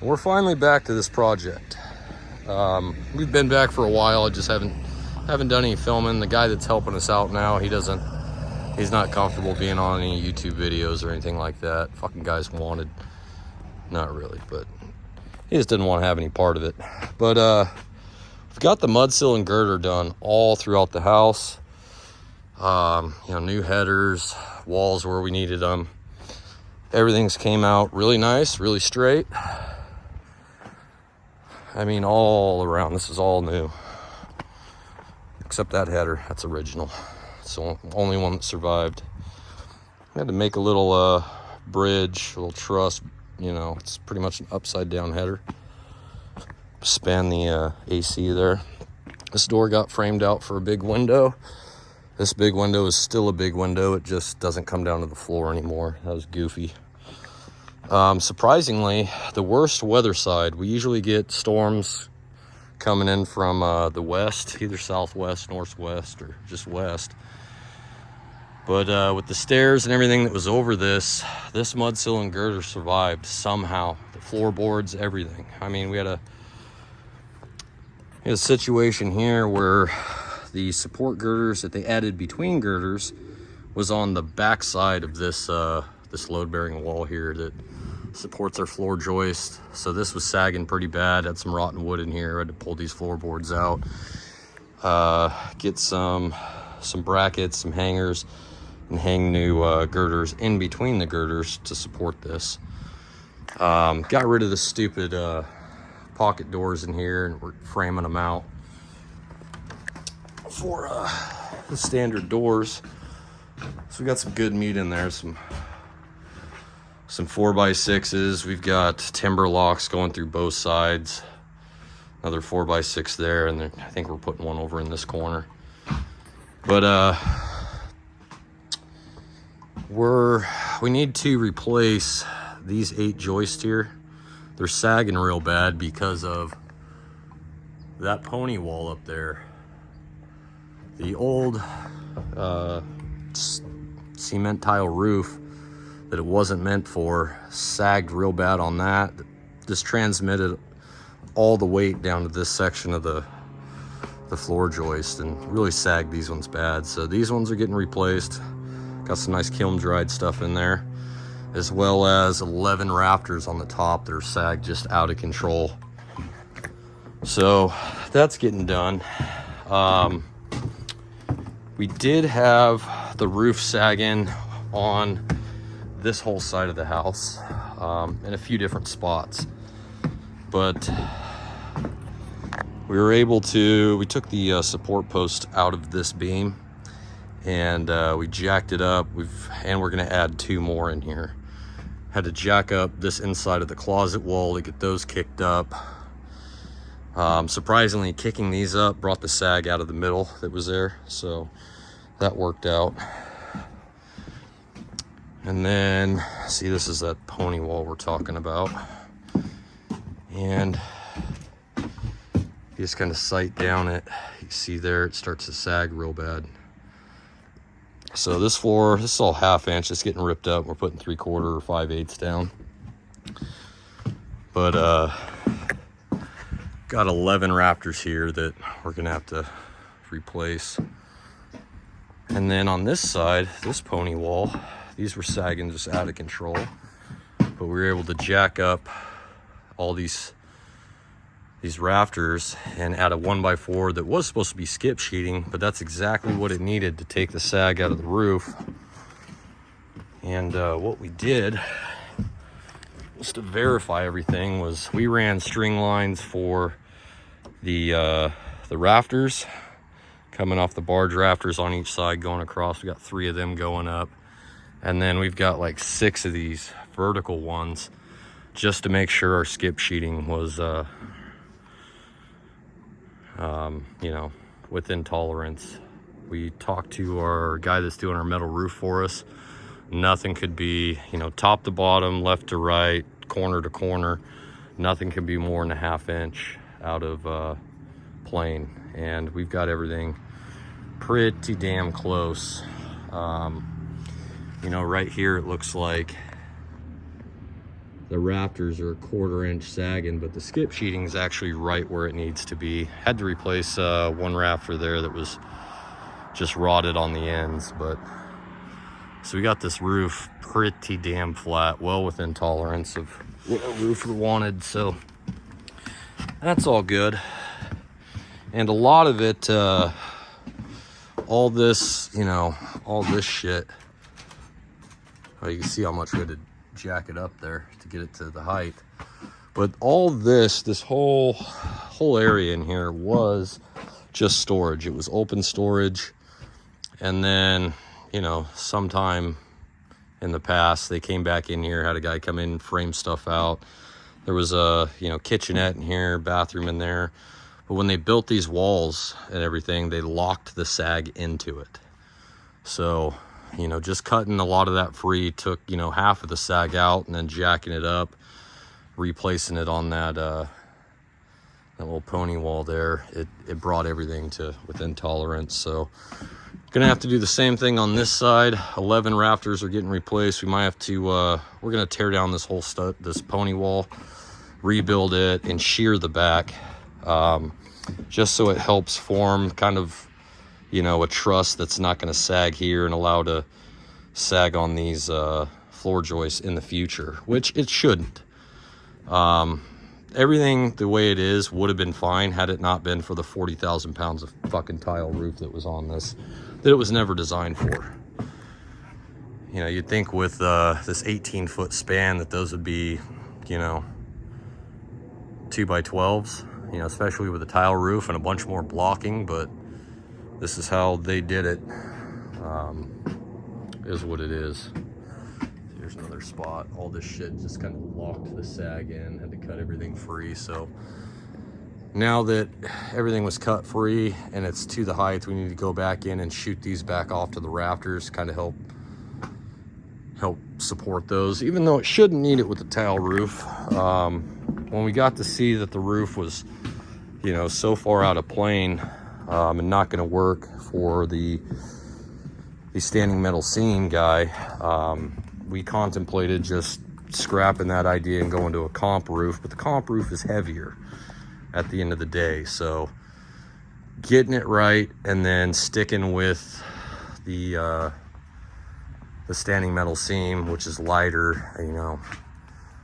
We're finally back to this project. We've been back for a while. I just haven't done any filming. The guy that's helping us out now, he's not comfortable being on any YouTube videos or anything like that. Fucking guy's wanted. Not really, but he just didn't want to have any part of it. But we've got the mud sill and girder done all throughout the house. New headers, walls where we needed them. Everything's came out really nice, really straight. I mean, all around, this is all new. Except that header, that's original. It's the only one that survived. I had to make a little bridge, a little truss, it's pretty much an upside down header. Span the AC there. This door got framed out for a big window. This big window is still a big window. It just doesn't come down to the floor anymore. That was goofy. Surprisingly, the worst weather side, we usually get storms coming in from the west, either southwest, northwest, or just west. But with the stairs and everything that was over this mud sill and girder survived somehow. The floorboards, everything. I mean, we had a situation here where the support girders that they added between girders was on the back side of this load-bearing wall here that supports our floor joist. So this was sagging pretty bad. Had some rotten wood in here. I had to pull these floorboards out, get some brackets, some hangers, and hang new girders in between the girders to support this. Got rid of the stupid pocket doors in here, and we're framing them out for the standard doors. So we got some good meat in there, some 4x6s. We've got timber locks going through both sides. Another 4x6 there, and then I think we're putting one over in this corner. But we need to replace these 8 joists here. They're sagging real bad because of that pony wall up there. The old cement tile roof that it wasn't meant for sagged real bad on that. Just transmitted all the weight down to this section of the floor joist and really sagged these ones bad. So these ones are getting replaced. Got some nice kiln dried stuff in there, as well as 11 rafters on the top that are sagged just out of control. So that's getting done. We did have the roof sagging on this whole side of the house in a few different spots, but we were able to, we took the support post out of this beam and we jacked it up. And we're going to add 2 more in here. Had to jack up this inside of the closet wall to get those kicked up. Surprisingly, kicking these up brought the sag out of the middle that was there, so that worked out. And then, see, this is that pony wall we're talking about. And you just kind of sight down it. You see there, it starts to sag real bad. So this floor, this is all 1/2 inch. It's getting ripped up. We're putting 3/4 or 5/8 down. But got 11 rafters here that we're gonna have to replace. And then on this side, this pony wall, these were sagging just out of control, but we were able to jack up all these rafters and add a 1x4 that was supposed to be skip sheeting, but that's exactly what it needed to take the sag out of the roof. And what we did, just to verify everything, was we ran string lines for the rafters, coming off the barge rafters on each side going across. We got 3 of them going up. And then we've got like 6 of these vertical ones just to make sure our skip sheeting was, within tolerance. We talked to our guy that's doing our metal roof for us. Nothing could be, top to bottom, left to right, corner to corner. Nothing can be more than a 1/2 inch out of plane. And we've got everything pretty damn close. Right here it looks like the rafters are a 1/4 inch sagging, but the skip sheeting is actually right where it needs to be. Had to replace one rafter there that was just rotted on the ends. But so we got this roof pretty damn flat, well within tolerance of what a roofer wanted, so that's all good. And a lot of it, all this, you know, all this shit, oh, you can see how much we had to jack it up there to get it to the height. But all this whole area in here was just storage. It was open storage. And then, you know, sometime in the past, they came back in here, had a guy come in and frame stuff out. There was a, you know, kitchenette in here, bathroom in there. But when they built these walls and everything, they locked the sag into it. So, you know, just cutting a lot of that free took, you know, half of the sag out, and then jacking it up, replacing it on that that little pony wall there. It brought everything to within tolerance. So gonna have to do the same thing on this side. 11 rafters are getting replaced. We might have to we're gonna tear down this whole this pony wall, rebuild it, and shear the back, just so it helps form kind of, you know, a truss that's not going to sag here and allow to sag on these floor joists in the future, which it shouldn't. Everything the way it is would have been fine had it not been for the 40,000 pounds of fucking tile roof that was on this, that it was never designed for. You know, you'd think with this 18-foot span that those would be, you know, 2x12s, you know, especially with a tile roof and a bunch more blocking, but this is how they did it. Is what it is. Here's another spot. All this shit just kind of locked the sag in, had to cut everything free. So now that everything was cut free and it's to the height, we need to go back in and shoot these back off to the rafters, kind of help support those, even though it shouldn't need it with the tile roof. When we got to see that the roof was, you know, so far out of plane and not going to work for the standing metal seam guy, we contemplated just scrapping that idea and going to a comp roof. But the comp roof is heavier at the end of the day, so getting it right and then sticking with the standing metal seam, which is lighter, you know,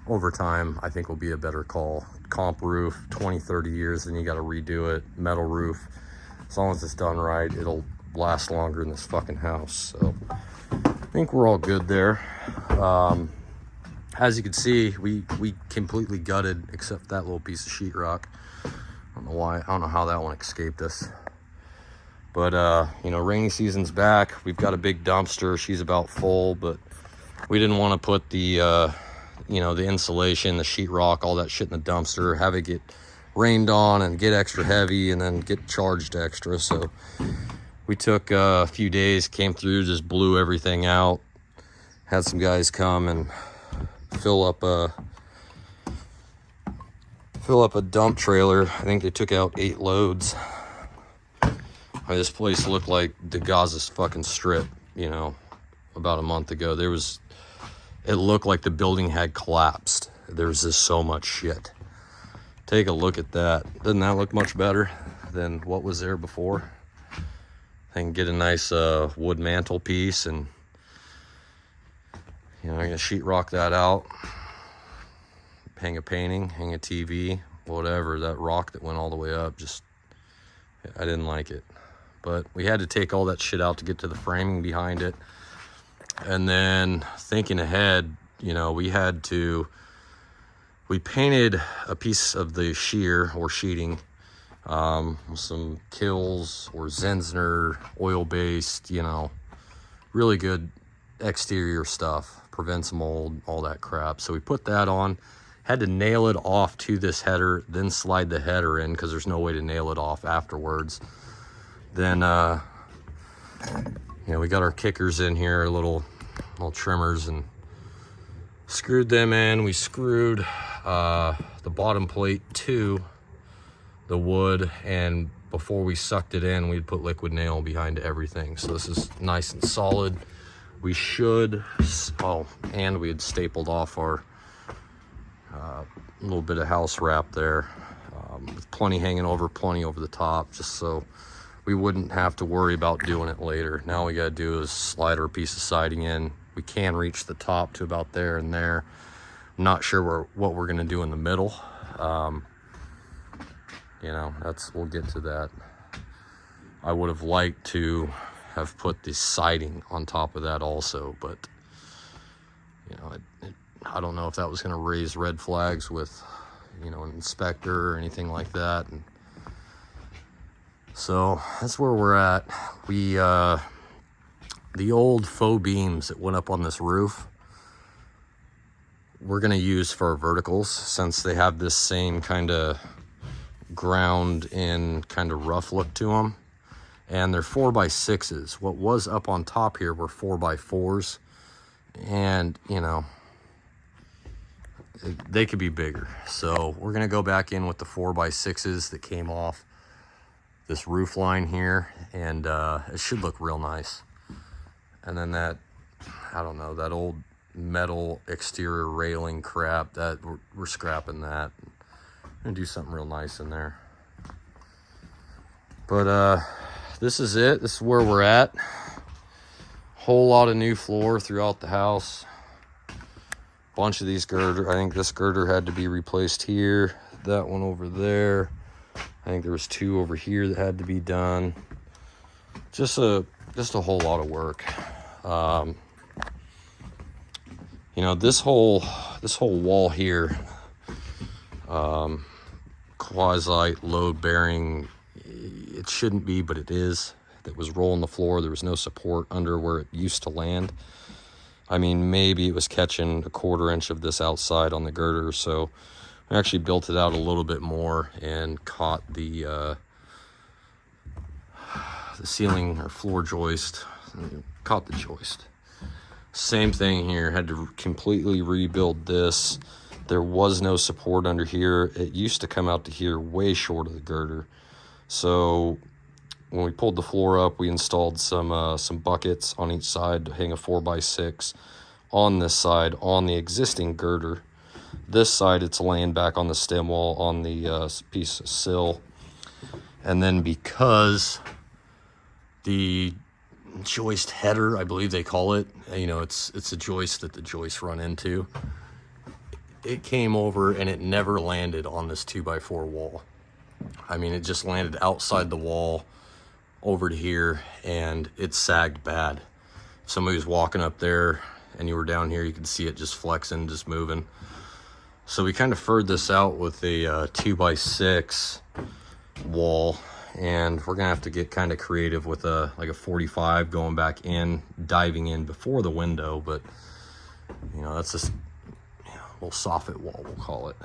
over time I think will be a better call. Comp roof, 20-30 years, then you got to redo it. Metal roof, as long as it's done right, it'll last longer in this fucking house. So I think we're all good there. As you can see, we completely gutted except that little piece of sheetrock. I don't know why, I don't know how that one escaped us. But you know, rainy season's back. We've got a big dumpster. She's about full, but we didn't want to put the you know, the insulation, the sheetrock, all that shit in the dumpster, have it get rained on and get extra heavy and then get charged extra. So we took a few days, came through, just blew everything out, had some guys come and fill up a dump trailer. I think they took out 8 loads. This place looked like the Gaza's fucking Strip, you know, about a month ago. It looked like the building had collapsed. There's just so much shit. Take a look at that. Doesn't that look much better than what was there before? I can get a nice wood mantelpiece, and you know, I'm gonna sheetrock that out, hang a painting, hang a TV, whatever. That rock that went all the way up, just, I didn't like it. But we had to take all that shit out to get to the framing behind it. And then thinking ahead, you know, we painted a piece of the shear or sheeting with some Kills or Zinsner oil-based, you know, really good exterior stuff, prevents mold, all that crap. So we put that on, had to nail it off to this header, then slide the header in because there's no way to nail it off afterwards. Then you know, we got our kickers in here, little trimmers, and screwed them in. We screwed the bottom plate to the wood, and before we sucked it in, we'd put liquid nail behind everything. So this is nice and solid. We should, oh, and we had stapled off our little bit of house wrap there, with plenty hanging over, plenty over the top, just so we wouldn't have to worry about doing it later. Now we got to do is slide our piece of siding in. We can reach the top to about there and there. I'm not sure what we're going to do in the middle. You know, we'll get to that. I would have liked to have put the siding on top of that also, but you know, I don't know if that was going to raise red flags with, you know, an inspector or anything like that. And so that's where we're at. We the old faux beams that went up on this roof, we're going to use for our verticals, since they have this same kind of ground in kind of rough look to them, and they're 4x6s. What was up on top here were 4x4s, and you know, they could be bigger. So we're going to go back in with the 4x6s that came off this roof line here, and it should look real nice. And then that, I don't know, that old metal exterior railing crap, that we're scrapping that and do something real nice in there. But this is it. This is where we're at. Whole lot of new floor throughout the house. Bunch of these girder, I think this girder had to be replaced here, that one over there. I think there was 2 over here that had to be done. Just a whole lot of work. You know, this whole wall here, quasi load bearing, it shouldn't be, but it is. That was rolling the floor. There was no support under where it used to land. I mean, maybe it was catching a 1/4 inch of this outside on the girder, so we actually built it out a little bit more and caught the ceiling or floor joist, caught the joist. Same thing here, had to completely rebuild this. There was no support under here. It used to come out to here way short of the girder. So when we pulled the floor up, we installed some buckets on each side to hang a 4x6 on this side on the existing girder. This side, it's laying back on the stem wall on the piece of sill. And then because the joist header, I believe they call it, you know, it's a joist that the joists run into, it came over and it never landed on this 2x4 wall. I mean, it just landed outside the wall over to here, and it sagged bad. If somebody was walking up there and you were down here, you could see it just flexing, just moving. So we kind of furred this out with a 2x6 wall, and we're gonna have to get kind of creative with like a 45 going back in, diving in before the window. But you know, that's just, you know, a little soffit wall, we'll call it.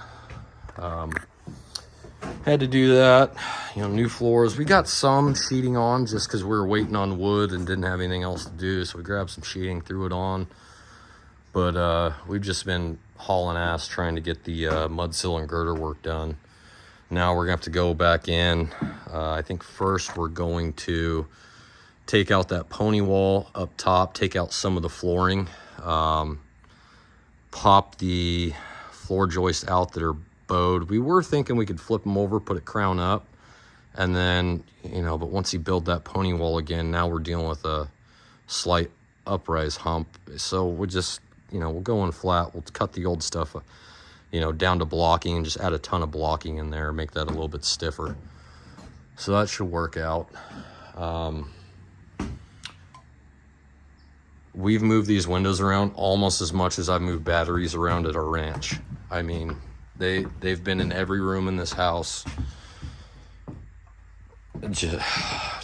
Had to do that. You know, new floors. We got some sheeting on just because we were waiting on wood and didn't have anything else to do, so we grabbed some sheeting, threw it on. But we've just been hauling ass trying to get the mud sill and girder work done. Now we're gonna have to go back in. I think first we're going to take out that pony wall up top, take out some of the flooring, pop the floor joists out that are bowed. We were thinking we could flip them over, put it crown up, and then, you know, but once you build that pony wall again, now we're dealing with a slight uprise hump. So we'll just, you know, we'll go in flat, we'll cut the old stuff, you know, down to blocking and just add a ton of blocking in there, make that a little bit stiffer. So that should work out. We've moved these windows around almost as much as I've moved batteries around at our ranch. I mean, they've been in every room in this house. Just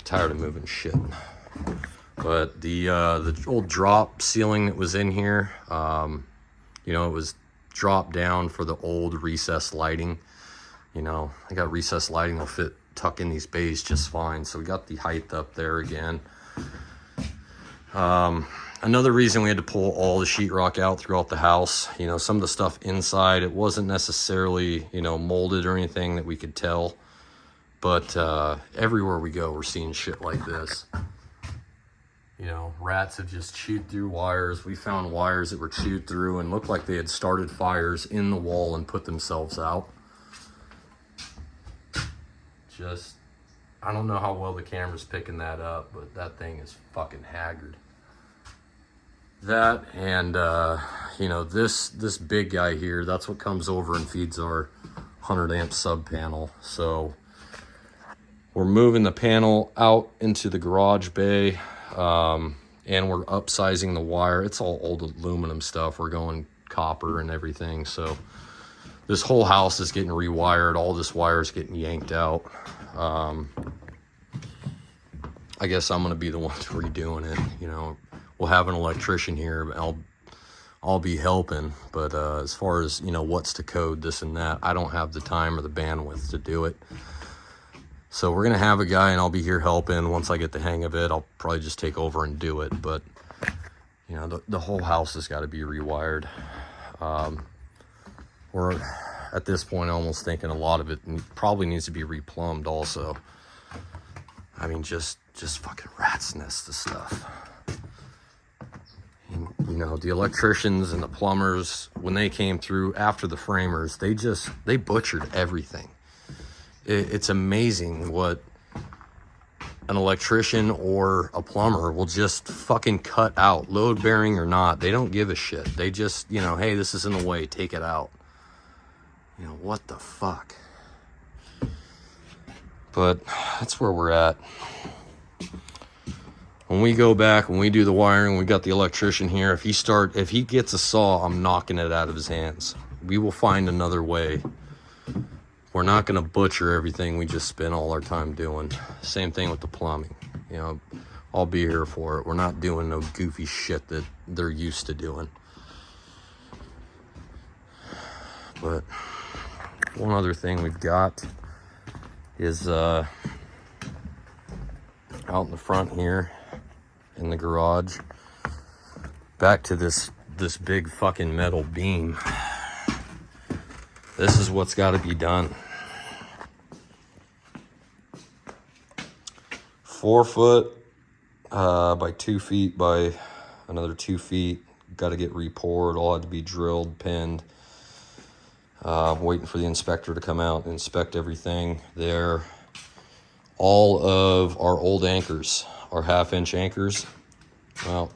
tired of moving shit. But the old drop ceiling that was in here, you know, it was dropped down for the old recessed lighting. You know, I got recessed lighting that'll tuck in these bays just fine. So we got the height up there again. Another reason we had to pull all the sheetrock out throughout the house, you know, some of the stuff inside, it wasn't necessarily, you know, molded or anything that we could tell. But everywhere we go, we're seeing shit like this. You know, rats have just chewed through wires. We found wires that were chewed through and looked like they had started fires in the wall and put themselves out. Just, I don't know how well the camera's picking that up, but that thing is fucking haggard. That and, you know, this big guy here, that's what comes over and feeds our 100 amp sub panel. So we're moving the panel out into the garage bay. And we're upsizing the wire. It's all old aluminum stuff. We're going copper and everything. So this whole house is getting rewired. All this wire is getting yanked out. I guess I'm going to be the one redoing it. You know, we'll have an electrician here. But I'll be helping. But as far as, you know, what's to code, this and that, I don't have the time or the bandwidth to do it. So we're going to have a guy, and I'll be here helping. Once I get the hang of it, I'll probably just take over and do it. But, you know, the whole house has got to be rewired. We're, at this point, almost thinking a lot of it probably needs to be replumbed also. I mean, just fucking rat's nest of stuff. And, you know, the electricians and the plumbers, when they came through after the framers, they butchered everything. It's amazing what an electrician or a plumber will just fucking cut out, load bearing or not. They don't give a shit. They just, you know, hey, this is in the way, take it out. You know, what the fuck? But that's where we're at. When we go back, when we do the wiring, we got the electrician here. If he gets a saw, I'm knocking it out of his hands. We will find another way. We're not going to butcher everything we just spent all our time doing. Same thing with the plumbing. You know, I'll be here for it. We're not doing no goofy shit that they're used to doing. But one other thing we've got is out in the front here in the garage. Back to this big fucking metal beam. This is what's got to be done. 4 foot by 2 feet by another 2 feet. Got to get repoured. All had to be drilled, pinned. Waiting for the inspector to come out and inspect everything there. All of our old anchors, our 1/2-inch anchors. Well,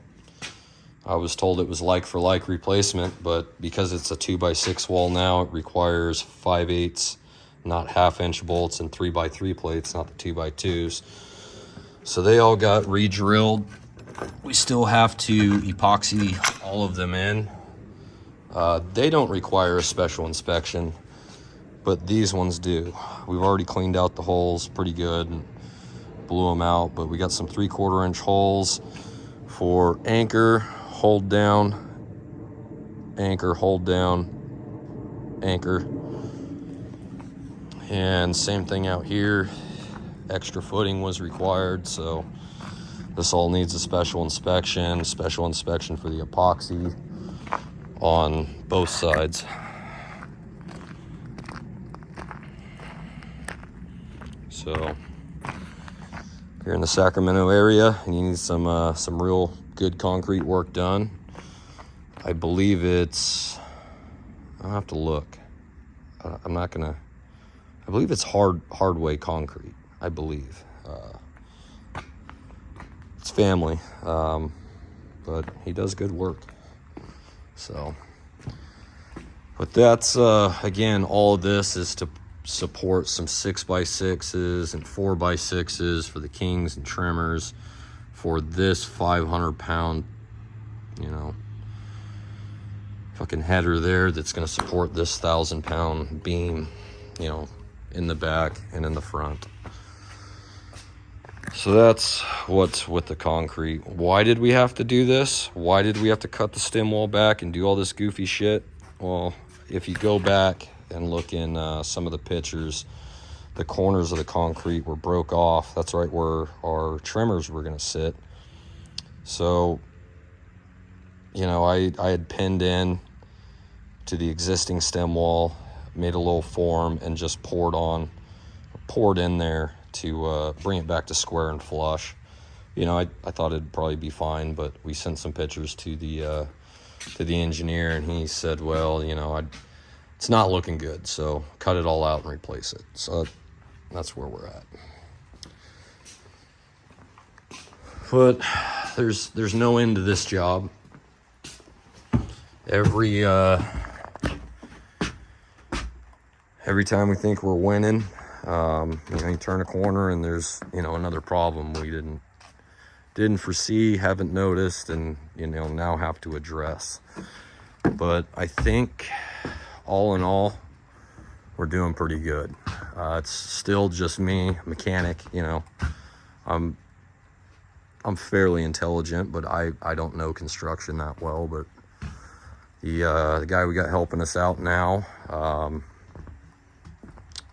I was told it was like for like replacement, but because it's a 2x6 wall now, it requires 5/8, not 1/2-inch bolts, and 3x3 plates, not the 2x2s. So they all got re-drilled. We still have to epoxy all of them in. They don't require a special inspection, but these ones do. We've already cleaned out the holes pretty good and blew them out, but we got some 3/4 inch holes for anchor, hold down, anchor, hold down, anchor. And same thing out here. Extra footing was required, so this all needs a special inspection for the epoxy on both sides. So if you're in the Sacramento area and you need some real good concrete work done, I believe it's, I'll have to look. I'm not gonna, I believe it's hardway concrete, I believe. It's family, but he does good work. So, but that's, again, all of this is to support some 6x6s and 4x6s for the kings and trimmers for this 500-pound, you know, fucking header there that's going to support this 1,000-pound beam, you know, in the back and in the front. So that's what's with the concrete. Why did we have to do this? Why did we have to cut the stem wall back and do all this goofy shit? Well, if you go back and look in some of the pictures, the corners of the concrete were broke off. That's right where our trimmers were going to sit. So, you know, I had pinned in to the existing stem wall, made a little form, and just poured in there to bring it back to square and flush you know, I thought it'd probably be fine, but we sent some pictures to the engineer, and he said, well, you know, it's not looking good, so cut it all out and replace it. So that's where we're at. But there's no end to this job. Every time we think we're winning, you know, you turn a corner and there's, you know, another problem we didn't foresee, haven't noticed, and, you know, now have to address. But I think all in all, we're doing pretty good. It's still just me, mechanic, you know. I'm fairly intelligent, but I don't know construction that well. But the guy we got helping us out now,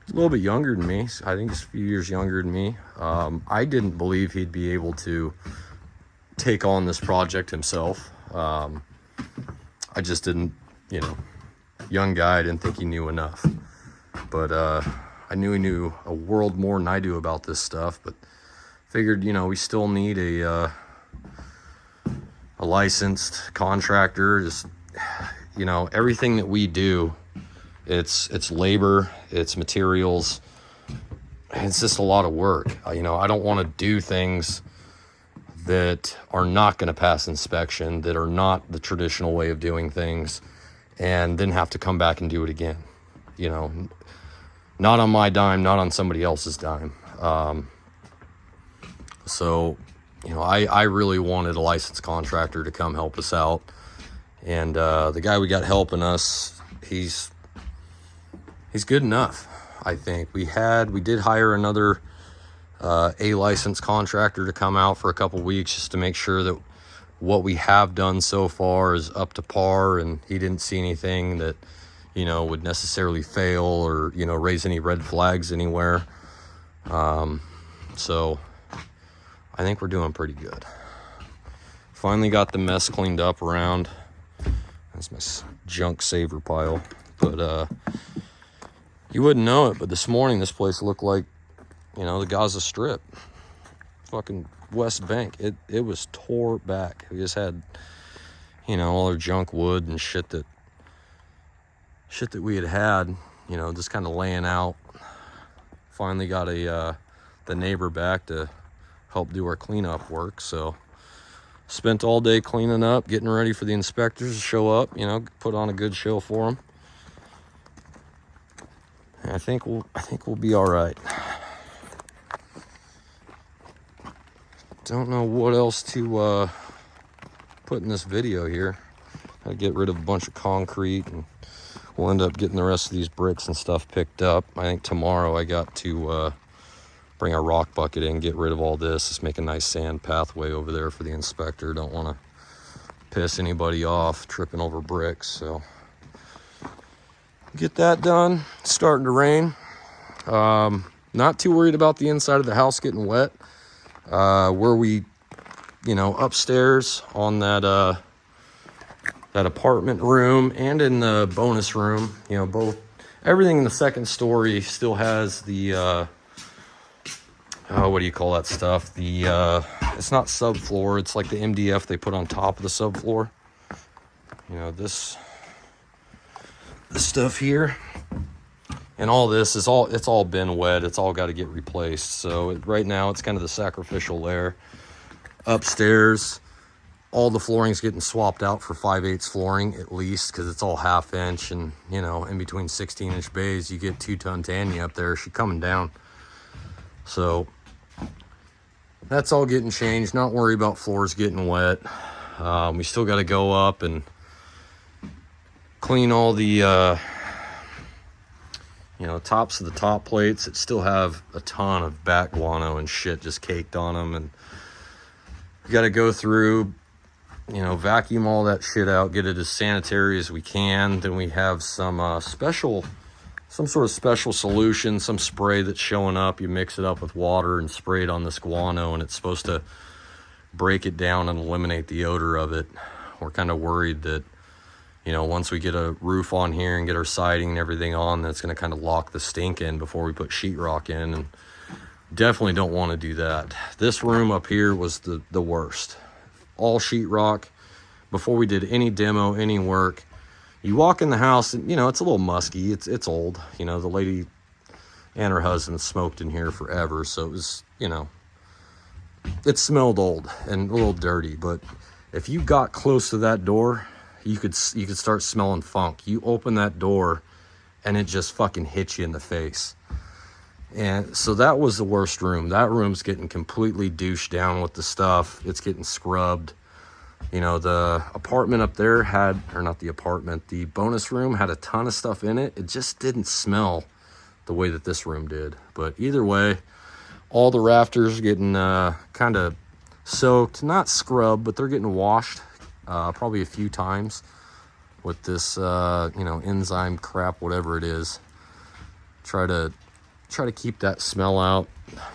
he's a little bit younger than me. I think he's a few years younger than me. I didn't believe he'd be able to take on this project himself. I just didn't, you know, young guy, I didn't think he knew enough. But I knew he knew a world more than I do about this stuff. But figured, you know, we still need a licensed contractor. Just, you know, everything that we do, it's labor, it's materials, it's just a lot of work. You know, I don't want to do things that are not going to pass inspection, that are not the traditional way of doing things, and then have to come back and do it again. You know, not on my dime, not on somebody else's dime. So, you know, I really wanted a licensed contractor to come help us out. And the guy we got helping us, he's good enough, I think. We did hire another a licensed contractor to come out for a couple weeks just to make sure that what we have done so far is up to par, and he didn't see anything that, you know, would necessarily fail or, you know, raise any red flags anywhere. So I think we're doing pretty good. Finally got the mess cleaned up around. That's my junk saver pile. But you wouldn't know it, but this morning this place looked like, you know, the Gaza Strip. Fucking West Bank. It was tore back. We just had, you know, all our junk wood and shit that we had, you know, just kind of laying out. Finally got the neighbor back to help do our cleanup work. So spent all day cleaning up, getting ready for the inspectors to show up, you know, put on a good show for them. And I think we'll be all right. Don't know what else to put in this video here. Gotta get rid of a bunch of concrete, and we'll end up getting the rest of these bricks and stuff picked up. I think tomorrow I got to bring a rock bucket in, get rid of all this. Just make a nice sand pathway over there for the inspector. Don't want to piss anybody off tripping over bricks. So get that done. It's starting to rain. Not too worried about the inside of the house getting wet. Where we, you know, upstairs on that apartment room and in the bonus room, you know, everything in the second story still has the what do you call that stuff? It's not subfloor, it's like the MDF they put on top of the subfloor. You know, this stuff here and all this it's all been wet. It's all got to get replaced. So right now it's kind of the sacrificial layer. Upstairs, all the flooring's getting swapped out for 5/8 flooring at least, because it's all 1/2 inch, and, you know, in between 16-inch bays you get 2-ton Tanya up there. She's coming down. So that's all getting changed. Not worry about floors getting wet. We still got to go up and clean all the you know, tops of the top plates that still have a ton of bat guano and shit just caked on them, and we got to go through, you know, vacuum all that shit out, get it as sanitary as we can. Then we have some sort of special solution, some spray that's showing up. You mix it up with water and spray it on this guano, and it's supposed to break it down and eliminate the odor of it. We're kind of worried that, you know, once we get a roof on here and get our siding and everything on, that's going to kind of lock the stink in before we put sheetrock in. And Definitely don't want to do that. This room up here was the worst. All sheetrock. Before we did any demo, any work, you walk in the house and, you know, it's a little musky. It's old. You know, the lady and her husband smoked in here forever, so it was, you know, it smelled old and a little dirty. But if you got close to that door, you could start smelling funk. You open that door and it just fucking hits you in the face. And so that was the worst room. That room's getting completely douched down with the stuff. It's getting scrubbed. You know, the apartment up there had, or not the apartment, the bonus room had a ton of stuff in it. It just didn't smell the way that this room did. But either way, all the rafters getting kind of soaked, not scrubbed, but they're getting washed probably a few times with this, you know, enzyme crap, whatever it is. Try to keep that smell out.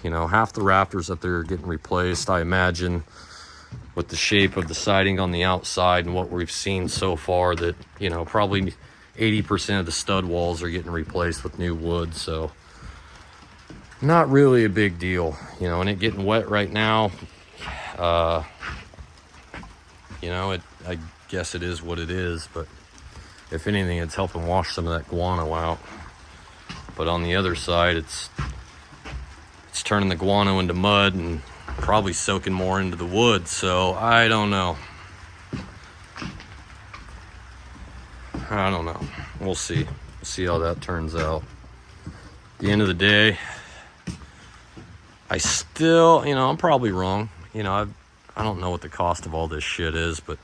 You know, half the rafters up there are getting replaced, I imagine, with the shape of the siding on the outside and what we've seen so far, that, you know, probably 80% of the stud walls are getting replaced with new wood. So not really a big deal, you know. And it getting wet right now, you know, I guess it is what it is. But if anything, it's helping wash some of that guano out. But on the other side, it's turning the guano into mud and probably soaking more into the wood. So I don't know. We'll see. We'll see how that turns out. At the end of the day, I still, you know, I'm probably wrong. You know, I don't know what the cost of all this shit is, but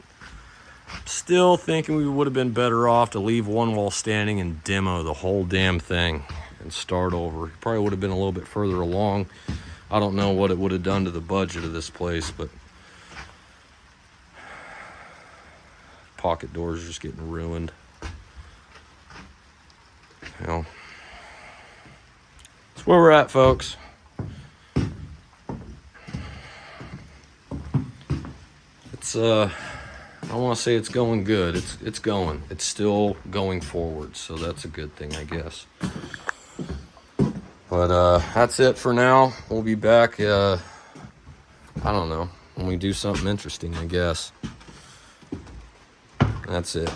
I'm still thinking we would have been better off to leave one wall standing and demo the whole damn thing and start over. Probably would have been a little bit further along. I don't know what it would have done to the budget of this place, but pocket doors are just getting ruined. You know, that's where we're at, folks. It's I don't want to say it's going good. It's going. It's still going forward, so that's a good thing, I guess. But that's it for now. We'll be back, I don't know, when we do something interesting, I guess. That's it.